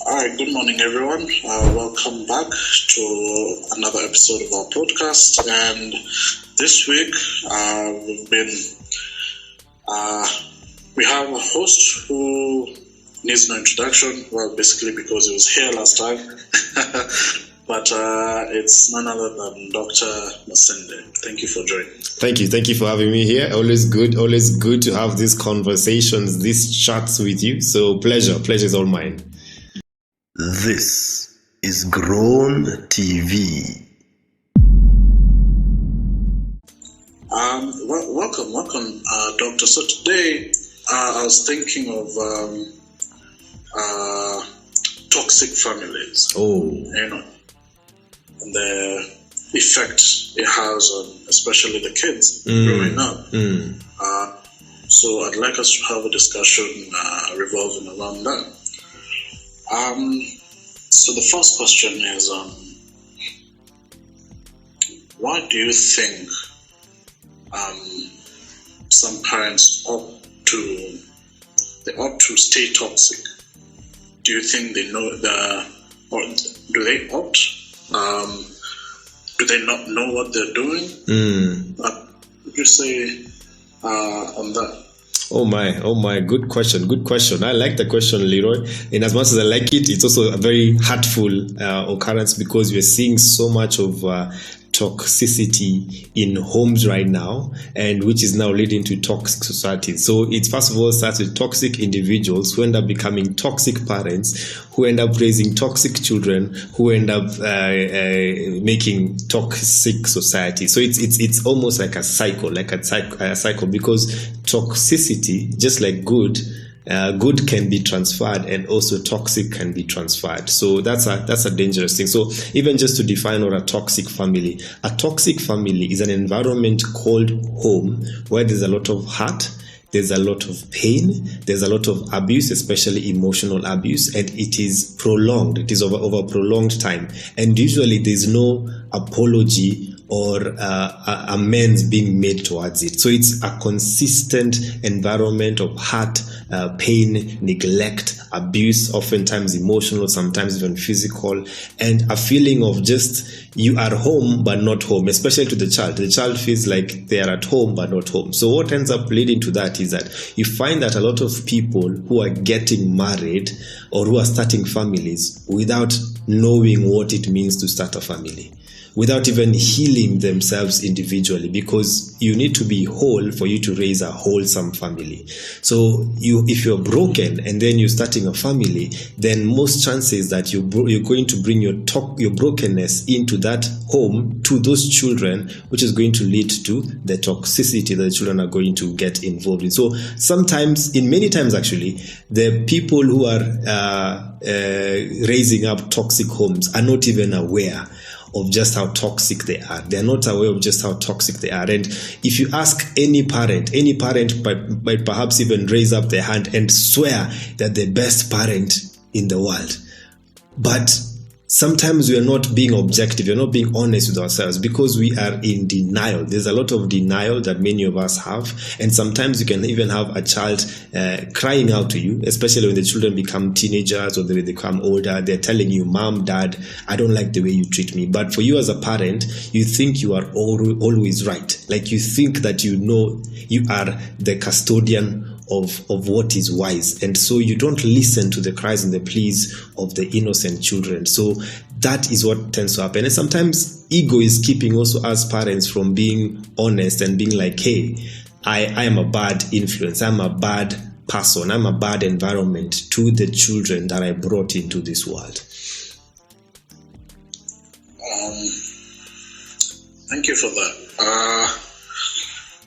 All right, good morning, everyone. Welcome back to another episode of our podcast. And this week, we have a host who needs no introduction. Well, basically because he was here last time. But it's none other than Dr. Masinde. Thank you for joining. Thank you for having me here. Always good to have these conversations, these chats with you. So pleasure is all mine. This is Grown TV. Welcome, Doctor. So today, I was thinking of toxic families. And the effect it has on especially the kids growing up. So I'd like us to have a discussion revolving around that. So the first question is, why do you think some parents opt to stay toxic? Do you think they know or do they opt? Do they not know what they're doing? What would you say on that? Oh my, good question. I like the question, Leroy. In as much as I like it, it's also a very hurtful occurrence because we're seeing so much of toxicity in homes right now, and which is now leading to toxic societies. So it first of all starts with toxic individuals who end up becoming toxic parents, who end up raising toxic children, who end up making toxic society. So it's almost like a cycle, because toxicity, just like good can be transferred, and also toxic can be transferred. So that's a dangerous thing. So even just to define what a toxic family is an environment called home where there's a lot of hurt, there's a lot of pain, there's a lot of abuse, especially emotional abuse, and it is prolonged. It is over prolonged time, and usually there's no apology or amends being made towards it. So it's a consistent environment of hurt, pain, neglect, abuse, oftentimes emotional, sometimes even physical, and a feeling of just you are home but not home, especially to the child. The child feels like they are at home but not home. So what ends up leading to that is that you find that a lot of people who are getting married or who are starting families without knowing what it means to start a family, without even healing themselves individually, because you need to be whole for you to raise a wholesome family. So if you're broken and then you're starting a family, then most chances that you're going to bring your brokenness into that home to those children, which is going to lead to the toxicity that the children are going to get involved in. So many times actually, the people who are raising up toxic homes are not even aware of just how toxic they are. They are not aware of just how toxic they are. And if you ask any parent might perhaps even raise up their hand and swear that they're the best parent in the world. But sometimes we are not being objective, we're not being honest with ourselves because we are in denial. There's a lot of denial that many of us have, and sometimes you can even have a child crying out to you, especially when the children become teenagers or they become older. They're telling you, Mom, Dad, I don't like the way you treat me. But for you as a parent, you think you are always right. Like you think that you know you are the custodian of what is wise, and so you don't listen to the cries and the pleas of the innocent children. So that is what tends to happen. And sometimes ego is keeping also us parents from being honest and being like, hey, I am a bad influence, I'm a bad person, I'm a bad environment to the children that I brought into this world. Thank you for that.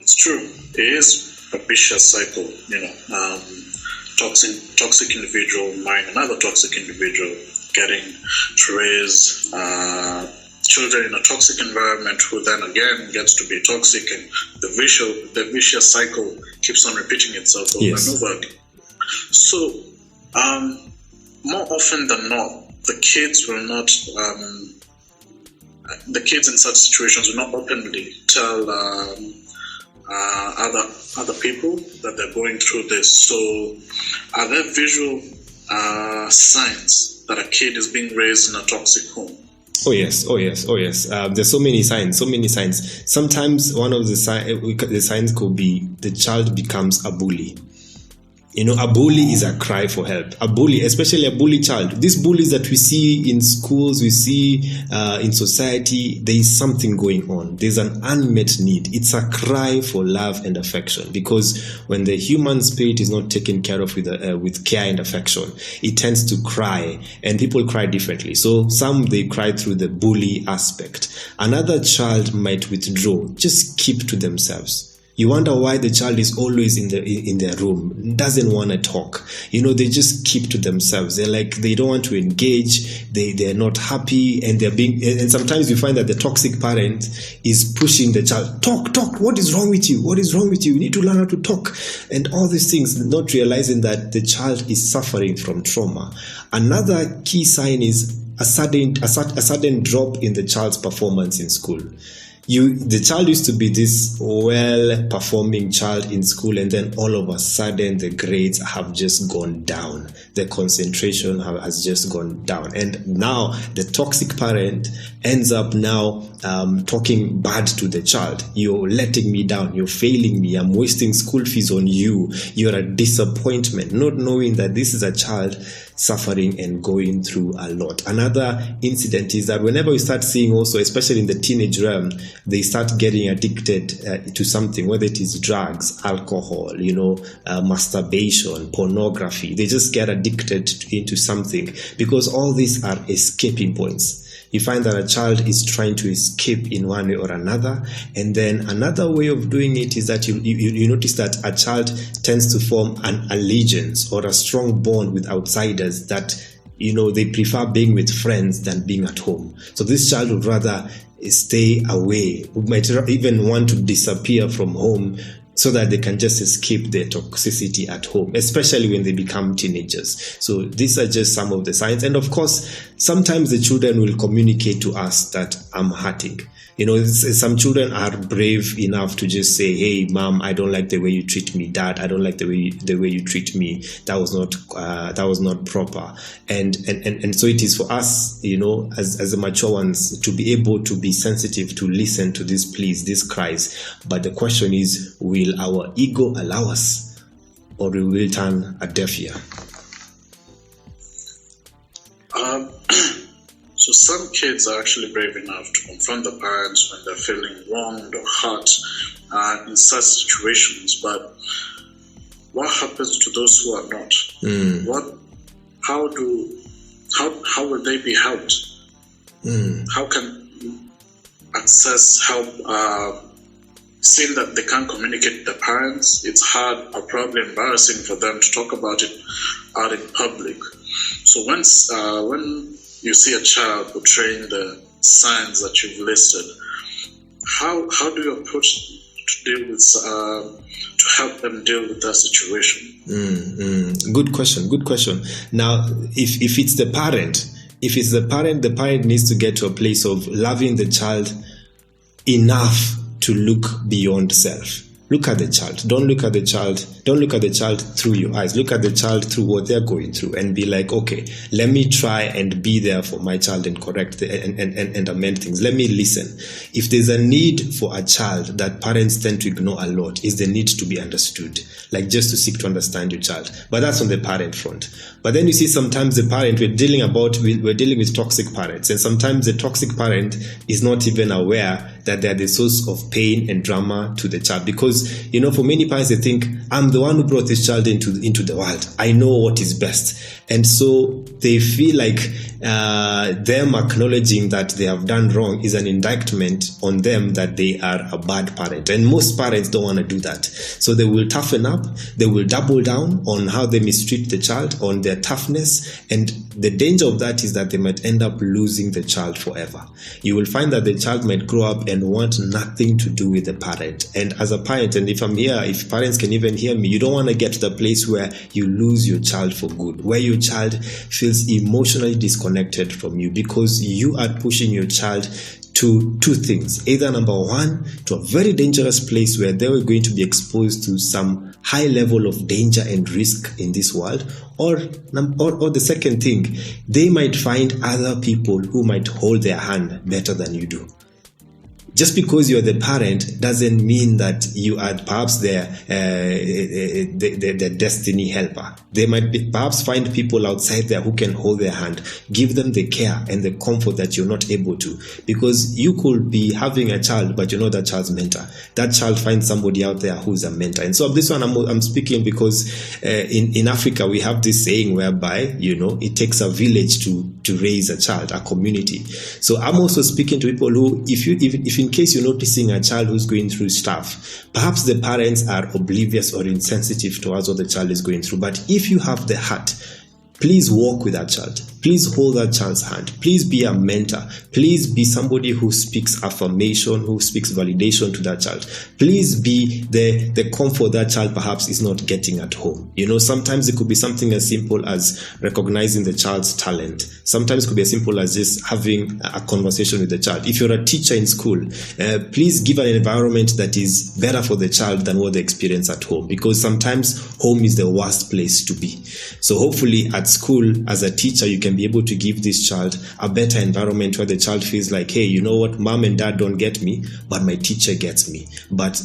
It's true. It is a vicious cycle, toxic individual marrying another toxic individual, getting to raise children in a toxic environment who then again gets to be toxic, and the vicious cycle keeps on repeating itself over and over again. So more often than not, the kids in such situations will not openly tell other people that they're going through this. So are there visual signs that a kid is being raised in a toxic home? Oh yes. There's so many signs. Sometimes one of the signs could be the child becomes a bully. A bully is a cry for help. A bully, especially a bully child. These bullies that we see in schools, we see in society, there is something going on. There's an unmet need. It's a cry for love and affection, because when the human spirit is not taken care of with care and affection, it tends to cry, and people cry differently. So some, they cry through the bully aspect. Another child might withdraw, just keep to themselves. You wonder why the child is always in their room, doesn't want to talk. They just keep to themselves. They're like, they don't want to engage. They're not happy, and and sometimes you find that the toxic parent is pushing the child, talk. What is wrong with you? You need to learn how to talk, and all these things, not realizing that the child is suffering from trauma. Another key sign is a sudden drop in the child's performance in school. The child used to be this well-performing child in school, and then all of a sudden the grades have just gone down. The concentration has just gone down. And now the toxic parent ends up now talking bad to the child. You're letting me down. You're failing me. I'm wasting school fees on you. You're a disappointment, not knowing that this is a child suffering and going through a lot. Another incident is that whenever we start seeing also, especially in the teenage realm, they start getting addicted to something, whether it is drugs, alcohol, masturbation, pornography. They just get addicted into something, because all these are escaping points. You find that a child is trying to escape in one way or another. And then another way of doing it is that you notice that a child tends to form an allegiance or a strong bond with outsiders, that, they prefer being with friends than being at home. So this child would rather stay away, might even want to disappear from home, so that they can just escape their toxicity at home, especially when they become teenagers. So these are just some of the signs. And of course, sometimes the children will communicate to us that I'm hurting. Some children are brave enough to just say, hey, mom, I don't like the way you treat me. Dad, I don't like the way you treat me. That was not proper. And so it is for us, as the mature ones, to be able to be sensitive, to listen to these pleas, these cries. But the question is, will our ego allow us, or will we turn a deaf ear? So some kids are actually brave enough to confront the parents when they're feeling wronged or hurt in such situations. But what happens to those who are not? How will they be helped? How can access help? Seeing that they can't communicate with the parents, it's hard or probably embarrassing for them to talk about it out in public. So when you see a child portraying the signs that you've listed, how do you approach to deal with to help them deal with that situation? Good question. Now, if it's the parent, the parent needs to get to a place of loving the child enough to look beyond self. Look at the child. Don't look at the child through your eyes. Look at the child through what they're going through, and be like, okay, let me try and be there for my child and correct and amend things. Let me listen. If there's a need for a child that parents tend to ignore a lot, is the need to be understood, like just to seek to understand your child. But that's on the parent front. But then you see sometimes the parent, we're dealing with toxic parents, and sometimes the toxic parent is not even aware that they're the source of pain and drama to the child. Because, for many parents, they think, I'm the one who brought this child into the world. I know what is best. And so they feel like them acknowledging that they have done wrong is an indictment on them that they are a bad parent. And most parents don't want to do that. So they will toughen up. They will double down on how they mistreat the child, on their toughness. And the danger of that is that they might end up losing the child forever. You will find that the child might grow up and want nothing to do with the parent. And as a parent, and if I'm here, if parents can even hear me, you don't want to get to the place where you lose your child for good, where your child feels emotionally disconnected from you, because you are pushing your child to two things. Either, number one, to a very dangerous place where they were going to be exposed to some high level of danger and risk in this world, or the second thing, they might find other people who might hold their hand better than you do. Just because you're the parent doesn't mean that you are perhaps their destiny helper. They might perhaps find people outside there who can hold their hand, give them the care and the comfort that you're not able to. Because you could be having a child, but you're not that child's mentor. That child finds somebody out there who's a mentor. And so this one I'm speaking because in Africa we have this saying whereby, it takes a village to raise a child, a community. So I'm also speaking to people who, if in case you're noticing a child who's going through stuff, perhaps the parents are oblivious or insensitive towards what the child is going through. But if you have the heart, please walk with that child. Please hold that child's hand. Please be a mentor. Please be somebody who speaks affirmation, who speaks validation to that child. Please be the comfort that child perhaps is not getting at home. Sometimes it could be something as simple as recognizing the child's talent. Sometimes it could be as simple as just having a conversation with the child. If you're a teacher in school, please give an environment that is better for the child than what they experience at home, because sometimes home is the worst place to be. So hopefully at school, as a teacher, you can be able to give this child a better environment where the child feels like, hey, you know what, mom and dad don't get me, but my teacher gets me. But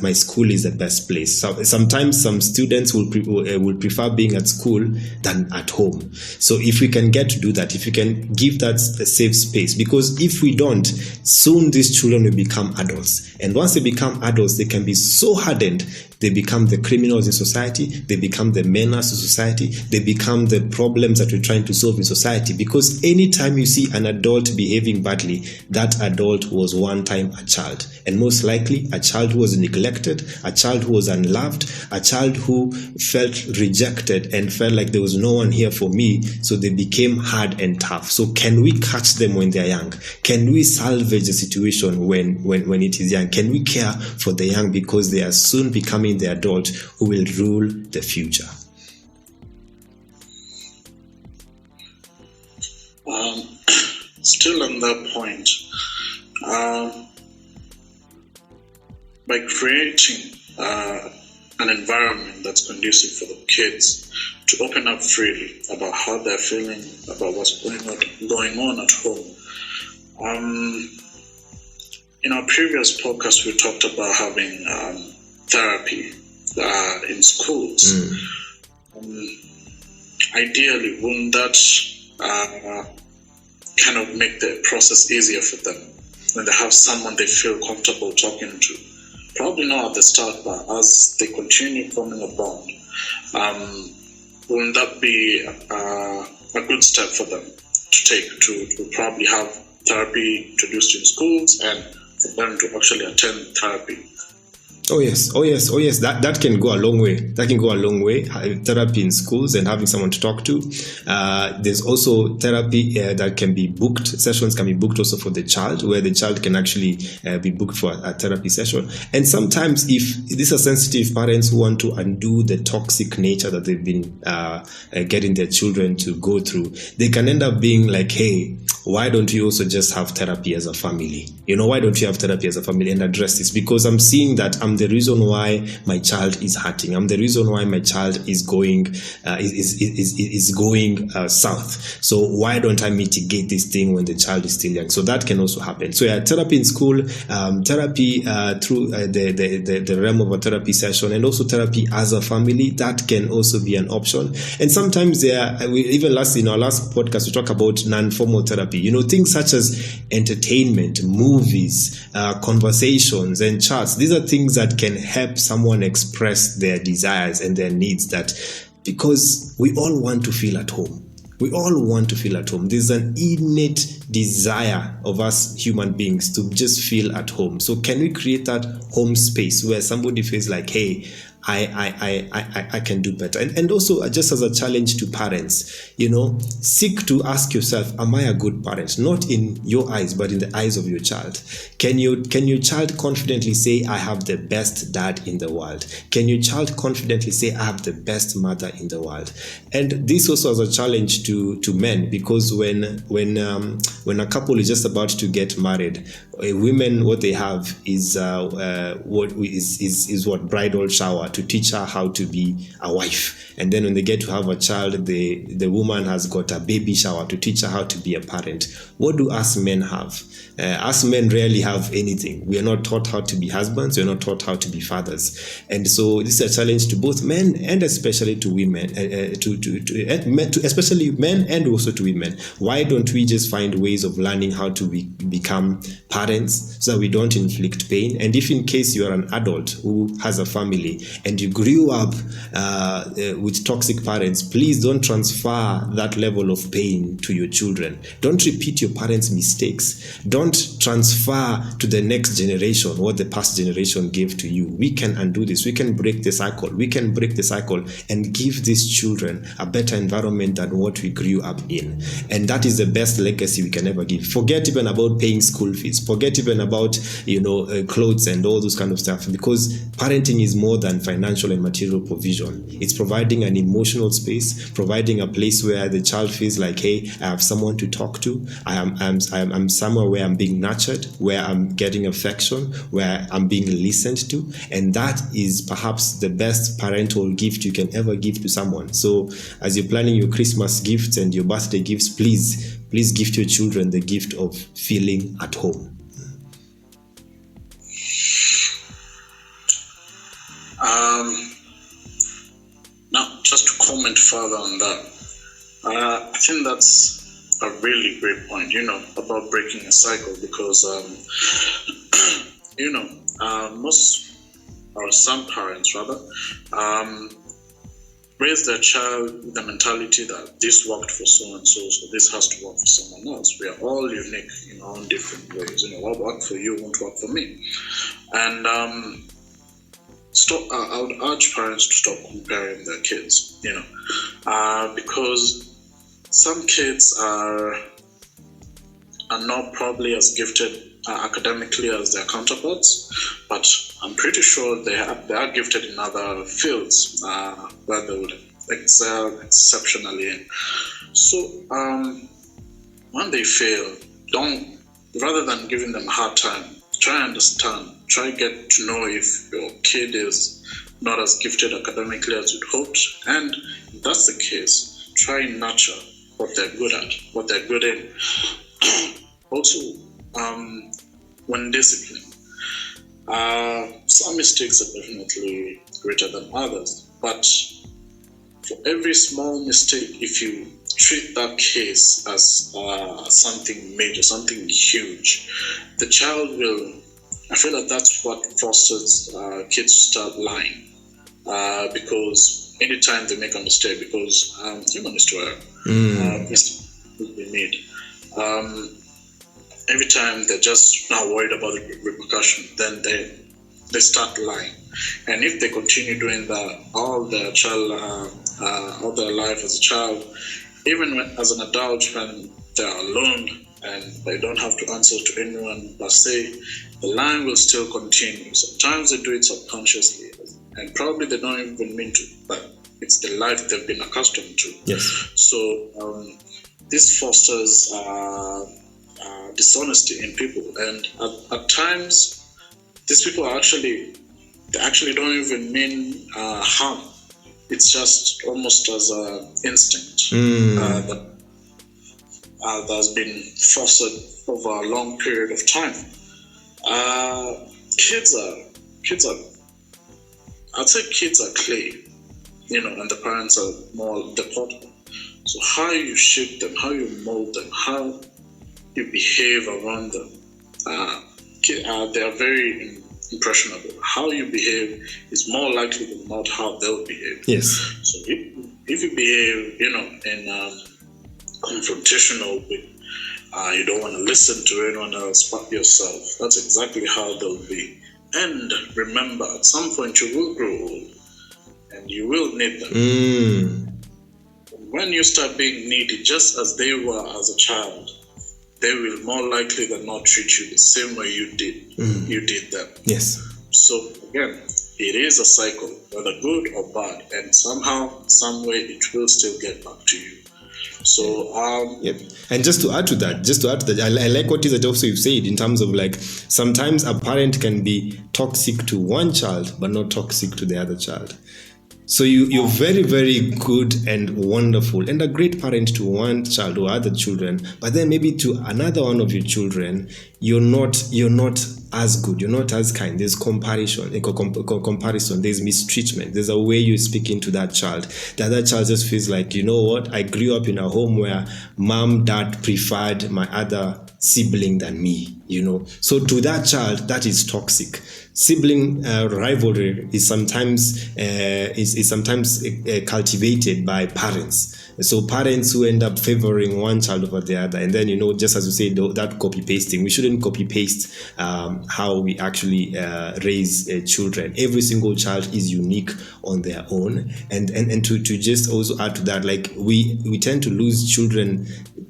my school is the best place. So sometimes some students will prefer being at school than at home. So if we can get to do that, if we can give that a safe space, because if we don't, soon these children will become adults. And once they become adults, they can be so hardened. They become the criminals in society. They become the menace in society. They become the problems that we're trying to solve in society. Because anytime you see an adult behaving badly, that adult was one time a child. And most likely a child who was neglected, a child who was unloved, a child who felt rejected and felt like there was no one here for me. So they became hard and tough. So can we catch them when they're young? Can we salvage the situation when it is young? Can we care for the young because they are soon becoming the adult who will rule the future? Still on that point, by creating an environment that's conducive for the kids to open up freely about how they're feeling, about what's going on at home. In our previous podcast, we talked about having therapy in schools. Ideally, wouldn't that kind of make the process easier for them when they have someone they feel comfortable talking to? Probably not at the start, but as they continue forming a bond, wouldn't that be a good step for them to take, to probably have therapy introduced in schools and for them to actually attend therapy? Oh yes. That can go a long way. Therapy in schools and having someone to talk to. There's also therapy that can be booked. Sessions can be booked also for the child, where the child can actually be booked for a therapy session. And sometimes, if these are sensitive parents who want to undo the toxic nature that they've been getting their children to go through, they can end up being like, hey, why don't you also just have therapy as a family? Why don't you have therapy as a family and address this? Because I'm seeing that I'm the reason why my child is hurting. I'm the reason why my child is going south. So why don't I mitigate this thing when the child is still young? So that can also happen. So therapy in school, therapy through the realm of a therapy session, and also therapy as a family, that can also be an option. And sometimes in our last podcast, we talk about non-formal therapy. Things such as entertainment, movies, conversations, and chats. These are things that can help someone express their desires and their needs, because we all want to feel at home. There's an innate desire of us human beings to just feel at home. So can we create that home space where somebody feels like, hey, I can do better? And also, just as a challenge to parents, seek to ask yourself, am I a good parent? Not in your eyes, but in the eyes of your child. Can your child confidently say, I have the best dad in the world? Can your child confidently say, I have the best mother in the world? And this also is a challenge to men, because when a couple is just about to get married, women, what they have is what bridal shower to teach her how to be a wife, and then when they get to have a child, the woman has got a baby shower to teach her how to be a parent. What do us men have? Us men rarely have anything. We are not taught how to be husbands. We are not taught how to be fathers, and so this is a challenge to both men and especially to women, to especially men and also to women. Why don't we just find ways of learning how to become parents so that we don't inflict pain? And if in case you are an adult who has a family and you grew up with toxic parents, please don't transfer that level of pain to your children. Don't repeat your parents' mistakes. Don't transfer to the next generation what the past generation gave to you. We can undo this. We can break the cycle. We can break the cycle and give these children a better environment than what we grew up in. And that is the best legacy we can ever give. Forget even about paying school fees. Forget even about, clothes and all those kind of stuff, because parenting is more than financial and material provision. It's providing an emotional space, providing a place where the child feels like, hey, I have someone to talk to. I'm somewhere where I'm being nurtured, where I'm getting affection, where I'm being listened to. And that is perhaps the best parental gift you can ever give to someone. So as you're planning your Christmas gifts and your birthday gifts, please gift your children the gift of feeling at home. Now, just to comment further on that, I think that's a really great point, about breaking a cycle, because, most, or some parents rather, raise their child with the mentality that this worked for so and so, so this has to work for someone else. We are all unique in our own different ways. What worked for you won't work for me. And I would urge parents to stop comparing their kids, because some kids are not probably as gifted academically as their counterparts, but I'm pretty sure they are gifted in other fields where they would excel exceptionally in. So when they fail, rather than giving them a hard time, try understand, try get to know if your kid is not as gifted academically as you'd hoped, and if that's the case, try and nurture what they're good at, what they're good in. Also, when disciplined, some mistakes are definitely greater than others, but for every small mistake, if you treat that case as something major, something huge, the child will, I feel like that's what fosters kids to start lying, because anytime they make a mistake, because human is to err, mistakes will be made. Every time they're just not worried about the repercussion, then they start lying. And if they continue doing that all their life as a child, even as an adult, when they're alone and they don't have to answer to anyone per se, the lying will still continue. Sometimes they do it subconsciously, and probably they don't even mean to, but it's the life they've been accustomed to. Yes. So this fosters dishonesty in people, and at times these people they actually don't even mean harm. It's just almost as an instinct that has been fostered over a long period of time. Kids are I'd say kids are clay, and the parents are more the potter. So how you shape them, how you mold them, how you behave around them, they are very impressionable. How you behave is more likely than not how they'll behave. Yes. So if you behave, in confrontational way, you don't want to listen to anyone else but yourself, that's exactly how they'll be. And remember, at some point you will grow old and you will need them. When you start being needy, just as they were as a child, they will more likely than not treat you the same way you did them. Yes. So again, it is a cycle, whether good or bad, and somehow, some way, it will still get back to you. So Yep. And just to add to that, I like what is it also you've said in terms of like sometimes a parent can be toxic to one child but not toxic to the other child. So you're very, very good and wonderful and a great parent to one child or other children, but then maybe to another one of your children, you're not as good, you're not as kind. There's comparison, there's mistreatment, there's a way you're speaking to that child. The other child just feels like, you know what, I grew up in a home where mom, dad preferred my other sibling than me, you know. So to that child, that is toxic. Sibling rivalry is sometimes cultivated by parents. So parents who end up favoring one child over the other, and then, you know, just as you say, that copy pasting, we shouldn't copy paste how we actually raise children. Every single child is unique on their own, and to just also add to that, like we tend to lose children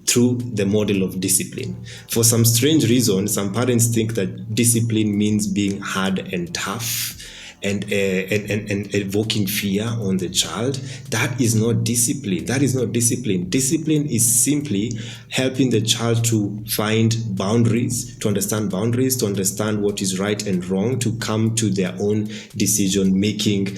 through the model of discipline. For some strange reason, some parents think that discipline means being hard and tough and evoking fear on the child. That is not discipline. Discipline is simply helping the child to find boundaries, to understand what is right and wrong, to come to their own decision-making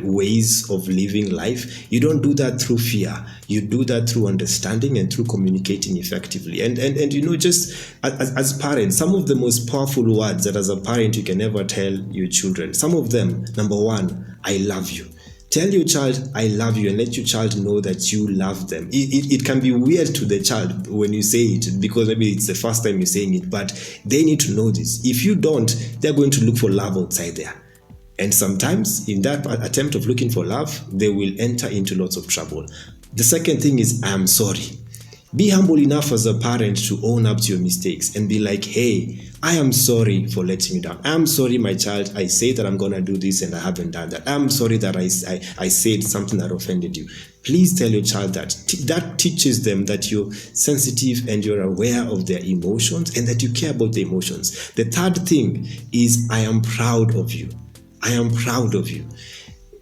ways of living life. You don't do that through fear. You do that through understanding and through communicating effectively. And you know, just as parents, some of the most powerful words that as a parent you can ever tell your children. Some of them, number one, I love you. Tell your child, I love you, and let your child know that you love them. It can be weird to the child when you say it, because maybe it's the first time you're saying it, but they need to know this. If you don't, they're going to look for love outside there. And sometimes in that attempt of looking for love, they will enter into lots of trouble. The second thing is, I am sorry. Be humble enough as a parent to own up to your mistakes and be like, hey, I am sorry for letting you down. I'm sorry, my child. I say that I'm going to do this and I haven't done that. I'm sorry that I said something that offended you. Please tell your child that. That teaches them that you're sensitive and you're aware of their emotions and that you care about the emotions. The third thing is, I am proud of you. I am proud of you.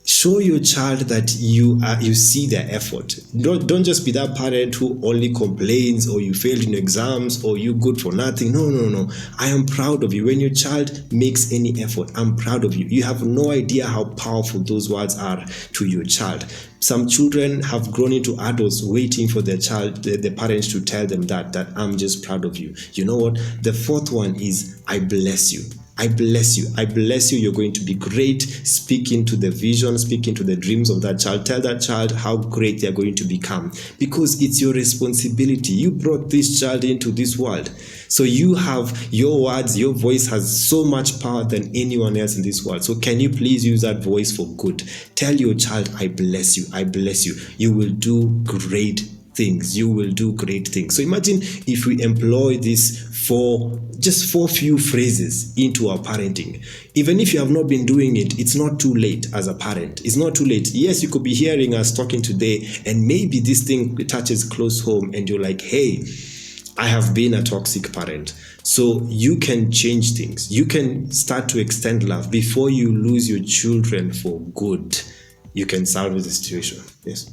Show your child that you see their effort. Don't just be that parent who only complains, or you failed in your exams, or you good for nothing. No. I am proud of you. When your child makes any effort, I'm proud of you. You have no idea how powerful those words are to your child. Some children have grown into adults waiting for their child, the parents to tell them that I'm just proud of you. You know what? The fourth one is, I bless you. I bless you. I bless you. You're going to be great. Speaking to the vision, speaking to the dreams of that child. Tell that child how great they're going to become, because it's your responsibility. You brought this child into this world. So you have your words, your voice has so much power than anyone else in this world. So can you please use that voice for good? Tell your child, I bless you. I bless you. You will do great things. You will do great things. So imagine if we employ this four few phrases into our parenting. Even if you have not been doing it, it's not too late as a parent. It's not too late. Yes, you could be hearing us talking today, and maybe this thing touches close home and you're like, hey, I have been a toxic parent. So you can change things. You can start to extend love before you lose your children for good. You can salvage the situation. Yes.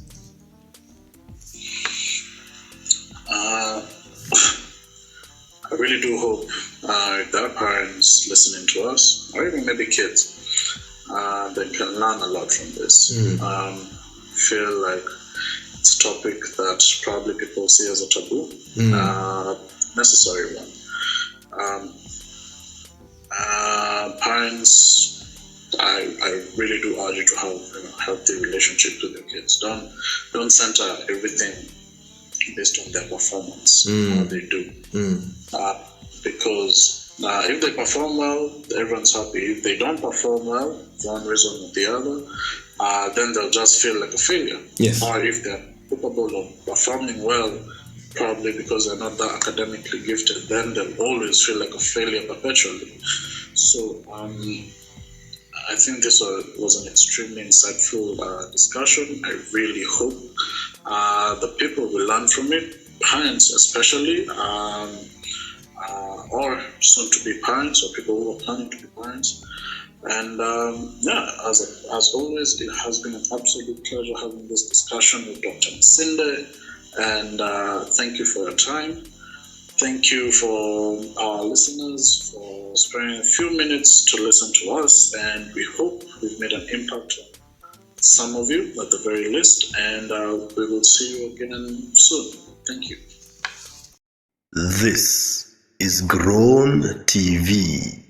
I really do hope if there are parents listening to us, or even maybe kids, they can learn a lot from this. Feel like it's a topic that probably people see as a taboo, necessary one. Parents, I really do urge you to have healthy relationships with your kids. Don't center everything based on their performance, how they do. Because if they perform well, everyone's happy. If they don't perform well, for one reason or the other, then they'll just feel like a failure. Yes. Or if they're capable of performing well, probably because they're not that academically gifted, then they'll always feel like a failure perpetually. So I think this was an extremely insightful discussion. I really hope the people will learn from it, parents especially, or soon-to-be parents, or people who are planning to be parents. And as always, it has been an absolute pleasure having this discussion with Dr. Masinde. And thank you for your time. Thank you for our listeners for sparing a few minutes to listen to us, and we hope we've made an impact on some of you at the very least, and we will see you again soon. Thank you. This is Grown TV.